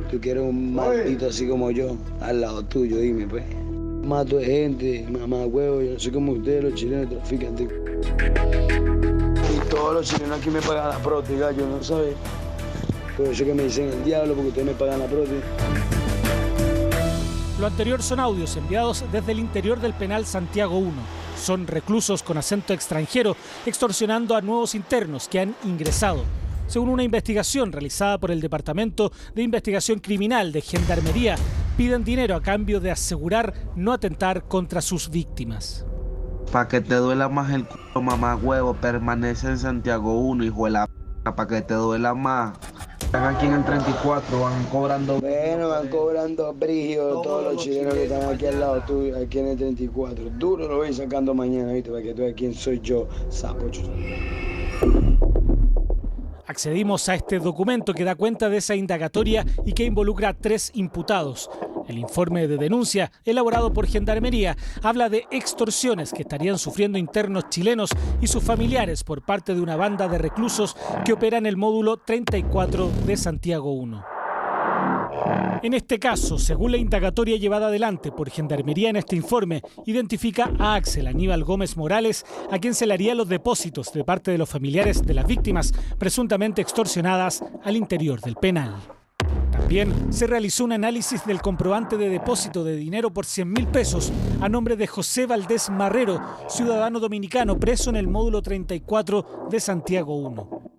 Tú quieres un maldito así como yo, al lado tuyo, dime, pues. Mato de gente, mamá huevo, yo no soy como ustedes, los chilenos traficantes. Y todos los chilenos aquí me pagan la prótesis, yo no sabía. Pero yo que me dicen el diablo porque ustedes me pagan la prótesis. Lo anterior son audios enviados desde el interior del penal Santiago 1. Son reclusos con acento extranjero extorsionando a nuevos internos que han ingresado. Según una investigación realizada por el Departamento de Investigación Criminal de Gendarmería, piden dinero a cambio de asegurar no atentar contra sus víctimas. Para que te duela más el culo, mamá huevo, permanece en Santiago 1, hijo de la p***, para que te duela más. Están aquí en el 34, van cobrando... Bueno, van cobrando brígido todos los chilenos que están aquí al lado tuyo, aquí en el 34. Duro lo voy sacando mañana, ¿viste? Para que tú veas quién soy yo, sapo. Accedimos a este documento que da cuenta de esa indagatoria y que involucra a 3 imputados. El informe de denuncia, elaborado por Gendarmería, habla de extorsiones que estarían sufriendo internos chilenos y sus familiares por parte de una banda de reclusos que opera en el módulo 34 de Santiago 1. En este caso, según la indagatoria llevada adelante por Gendarmería en este informe, identifica a Axel Aníbal Gómez Morales, a quien se le harían los depósitos de parte de los familiares de las víctimas presuntamente extorsionadas al interior del penal. También se realizó un análisis del comprobante de depósito de dinero por 100.000 pesos a nombre de José Valdés Marrero, ciudadano dominicano preso en el módulo 34 de Santiago 1.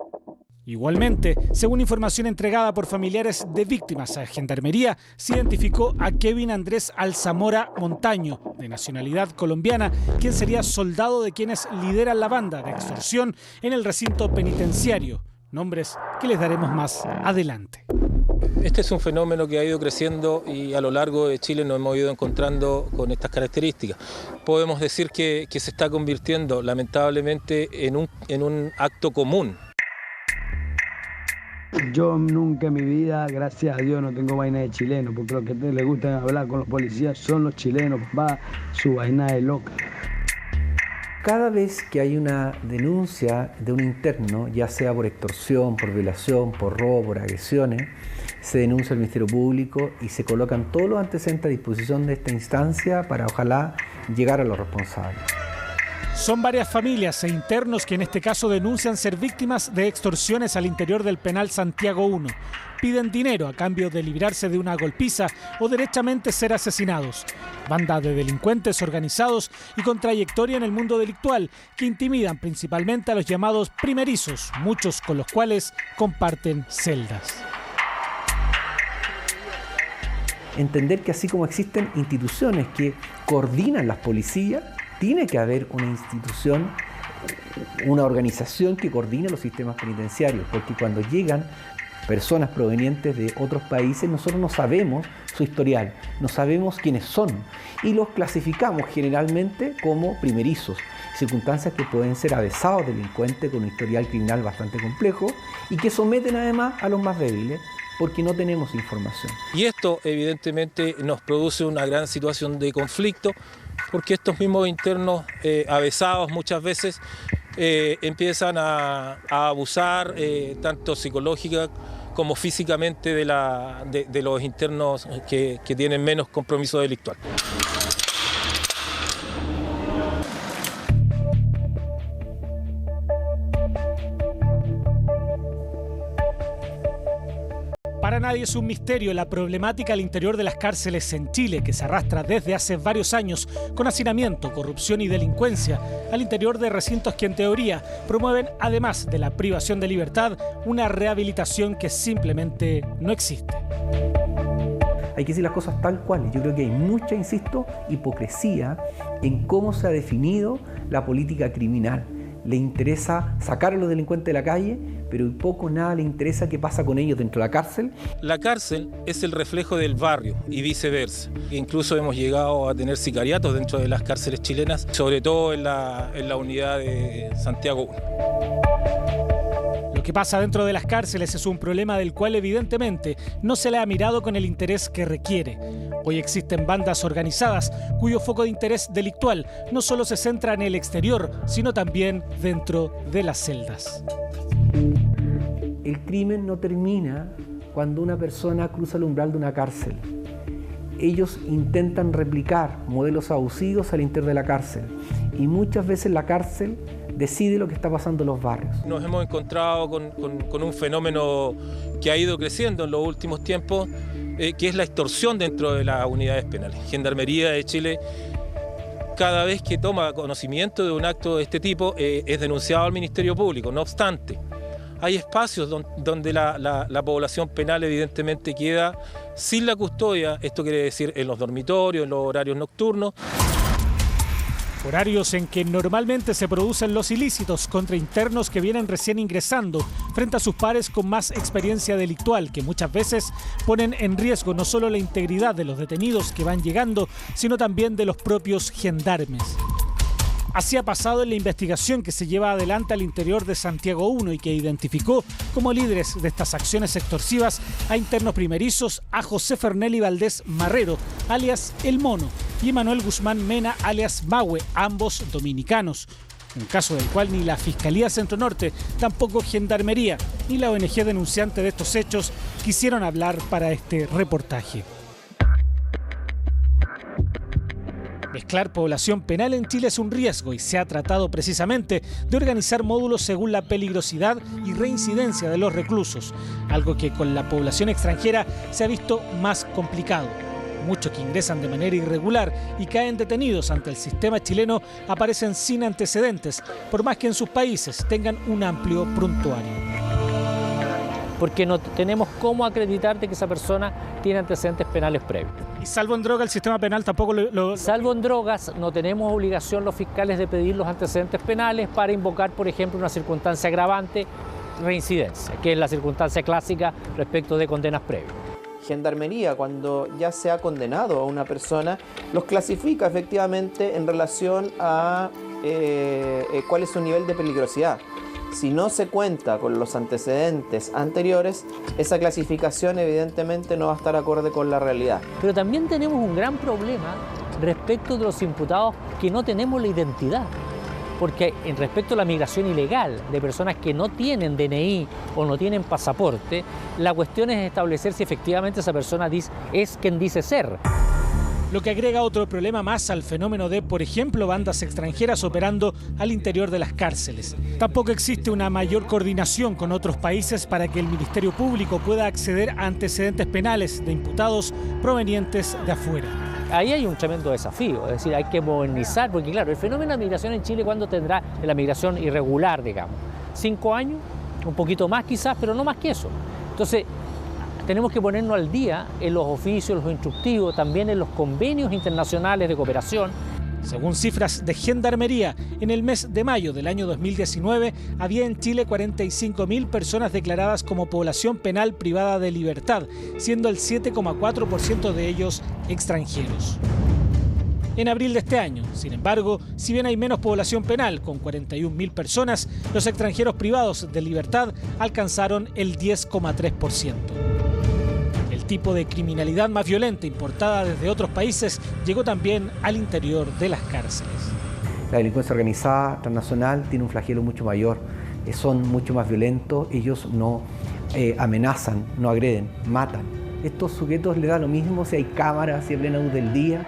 Igualmente, según información entregada por familiares de víctimas a Gendarmería, se identificó a Kevin Andrés Alzamora Montaño, de nacionalidad colombiana, quien sería soldado de quienes lideran la banda de extorsión en el recinto penitenciario, nombres que les daremos más adelante. Este es un fenómeno que ha ido creciendo y a lo largo de Chile nos hemos ido encontrando con estas características. Podemos decir que se está convirtiendo lamentablemente en un acto común. Yo nunca en mi vida, gracias a Dios, no tengo vaina de chileno, porque lo que les gusta hablar con los policías son los chilenos, papá, su vaina de loca. Cada vez que hay una denuncia de un interno, ya sea por extorsión, por violación, por robo, por agresiones, se denuncia al Ministerio Público y se colocan todos los antecedentes a disposición de esta instancia para ojalá llegar a los responsables. Son varias familias e internos que en este caso denuncian ser víctimas de extorsiones al interior del penal Santiago 1. Piden dinero a cambio de librarse de una golpiza o derechamente ser asesinados. Banda de delincuentes organizados y con trayectoria en el mundo delictual que intimidan principalmente a los llamados primerizos, muchos con los cuales comparten celdas. Entender que así como existen instituciones que coordinan las policías, tiene que haber una institución, una organización que coordine los sistemas penitenciarios, porque cuando llegan personas provenientes de otros países, nosotros no sabemos su historial, no sabemos quiénes son y los clasificamos generalmente como primerizos, circunstancias que pueden ser avesados delincuentes con un historial criminal bastante complejo y que someten además a los más débiles, porque no tenemos información. Y esto evidentemente nos produce una gran situación de conflicto, porque estos mismos internos avesados muchas veces empiezan a abusar tanto psicológica como físicamente de los internos que tienen menos compromiso delictual. Para nadie es un misterio la problemática al interior de las cárceles en Chile, que se arrastra desde hace varios años con hacinamiento, corrupción y delincuencia al interior de recintos que en teoría promueven, además de la privación de libertad, una rehabilitación que simplemente no existe. Hay que decir las cosas tal cual. Yo creo que hay mucha, insisto, hipocresía en cómo se ha definido la política criminal. Le interesa sacar a los delincuentes de la calle, pero poco o nada le interesa qué pasa con ellos dentro de la cárcel. La cárcel es el reflejo del barrio y viceversa. Incluso hemos llegado a tener sicariatos dentro de las cárceles chilenas, sobre todo en la unidad de Santiago 1. Lo que pasa dentro de las cárceles es un problema del cual evidentemente no se le ha mirado con el interés que requiere. Hoy existen bandas organizadas cuyo foco de interés delictual no solo se centra en el exterior, sino también dentro de las celdas. El crimen no termina cuando una persona cruza el umbral de una cárcel. Ellos intentan replicar modelos abusivos al interior de la cárcel y muchas veces la cárcel decide lo que está pasando en los barrios. Nos hemos encontrado con un fenómeno que ha ido creciendo en los últimos tiempos, que es la extorsión dentro de las unidades penales. Gendarmería de Chile, cada vez que toma conocimiento de un acto de este tipo, es denunciado al Ministerio Público. No obstante, hay espacios donde la población penal evidentemente queda sin la custodia, esto quiere decir en los dormitorios, en los horarios nocturnos. Horarios en que normalmente se producen los ilícitos contra internos que vienen recién ingresando frente a sus pares con más experiencia delictual, que muchas veces ponen en riesgo no solo la integridad de los detenidos que van llegando, sino también de los propios gendarmes. Así ha pasado en la investigación que se lleva adelante al interior de Santiago 1 y que identificó como líderes de estas acciones extorsivas a internos primerizos a José Fernelli Valdés Marrero, alias El Mono, y Manuel Guzmán Mena, alias Mahue, ambos dominicanos. Un caso del cual ni la Fiscalía Centro Norte, tampoco Gendarmería, ni la ONG denunciante de estos hechos quisieron hablar para este reportaje. Mezclar población penal en Chile es un riesgo y se ha tratado precisamente de organizar módulos según la peligrosidad y reincidencia de los reclusos, algo que con la población extranjera se ha visto más complicado. Muchos que ingresan de manera irregular y caen detenidos ante el sistema chileno aparecen sin antecedentes, por más que en sus países tengan un amplio prontuario. Porque no tenemos cómo acreditar de que esa persona tiene antecedentes penales previos. Y salvo en droga, el sistema penal tampoco lo... Salvo en drogas, no tenemos obligación los fiscales de pedir los antecedentes penales para invocar, por ejemplo, una circunstancia agravante, reincidencia, que es la circunstancia clásica respecto de condenas previas. Gendarmería, cuando ya se ha condenado a una persona, los clasifica efectivamente en relación a cuál es su nivel de peligrosidad. Si no se cuenta con los antecedentes anteriores, esa clasificación evidentemente no va a estar acorde con la realidad. Pero también tenemos un gran problema respecto de los imputados que no tenemos la identidad. Porque en respecto a la migración ilegal de personas que no tienen DNI o no tienen pasaporte, la cuestión es establecer si efectivamente esa persona es quien dice ser. Lo que agrega otro problema más al fenómeno de, por ejemplo, bandas extranjeras operando al interior de las cárceles. Tampoco existe una mayor coordinación con otros países para que el Ministerio Público pueda acceder a antecedentes penales de imputados provenientes de afuera. Ahí hay un tremendo desafío, es decir, hay que modernizar, porque claro, el fenómeno de la migración en Chile, ¿cuándo tendrá la migración irregular, digamos? 5 años, un poquito más quizás, pero no más que eso. Entonces, tenemos que ponernos al día en los oficios, los instructivos, también en los convenios internacionales de cooperación. Según cifras de Gendarmería, en el mes de mayo del año 2019 había en Chile 45.000 personas declaradas como población penal privada de libertad, siendo el 7,4% de ellos extranjeros. En abril de este año, sin embargo, si bien hay menos población penal, con 41.000 personas, los extranjeros privados de libertad alcanzaron el 10,3%. El tipo de criminalidad más violenta importada desde otros países llegó también al interior de las cárceles. La delincuencia organizada transnacional tiene un flagelo mucho mayor, son mucho más violentos, ellos no amenazan, no agreden, matan. Estos sujetos les da lo mismo si hay cámaras, si hay plena luz del día,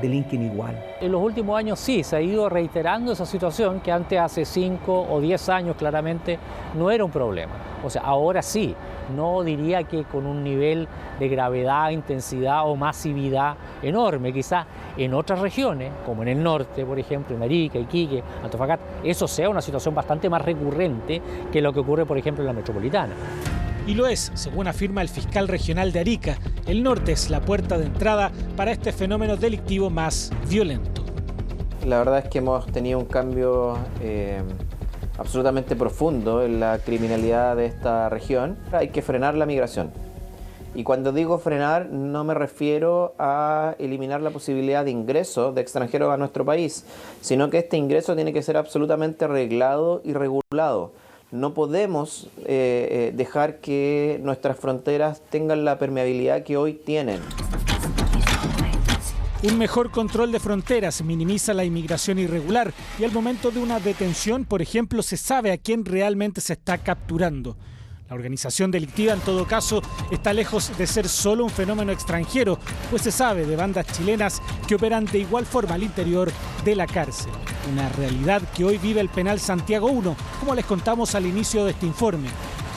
delinquen igual. En los últimos años sí, se ha ido reiterando esa situación que antes, hace 5 o 10 años claramente, no era un problema. O sea, ahora sí, no diría que con un nivel de gravedad, intensidad o masividad enorme. Quizás en otras regiones, como en el norte, por ejemplo, en Arica, Iquique, Antofagasta, eso sea una situación bastante más recurrente que lo que ocurre, por ejemplo, en la metropolitana. Y lo es, según afirma el fiscal regional de Arica. El norte es la puerta de entrada para este fenómeno delictivo más violento. La verdad es que hemos tenido un cambio absolutamente profundo en la criminalidad de esta región. Hay que frenar la migración. Y cuando digo frenar, no me refiero a eliminar la posibilidad de ingreso de extranjeros a nuestro país, sino que este ingreso tiene que ser absolutamente reglado y regulado. No podemos dejar que nuestras fronteras tengan la permeabilidad que hoy tienen. Un mejor control de fronteras minimiza la inmigración irregular y al momento de una detención, por ejemplo, se sabe a quién realmente se está capturando. La organización delictiva, en todo caso, está lejos de ser solo un fenómeno extranjero, pues se sabe de bandas chilenas que operan de igual forma al interior de la cárcel. Una realidad que hoy vive el penal Santiago I, como les contamos al inicio de este informe,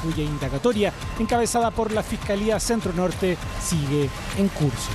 cuya indagatoria, encabezada por la Fiscalía Centro Norte, sigue en curso.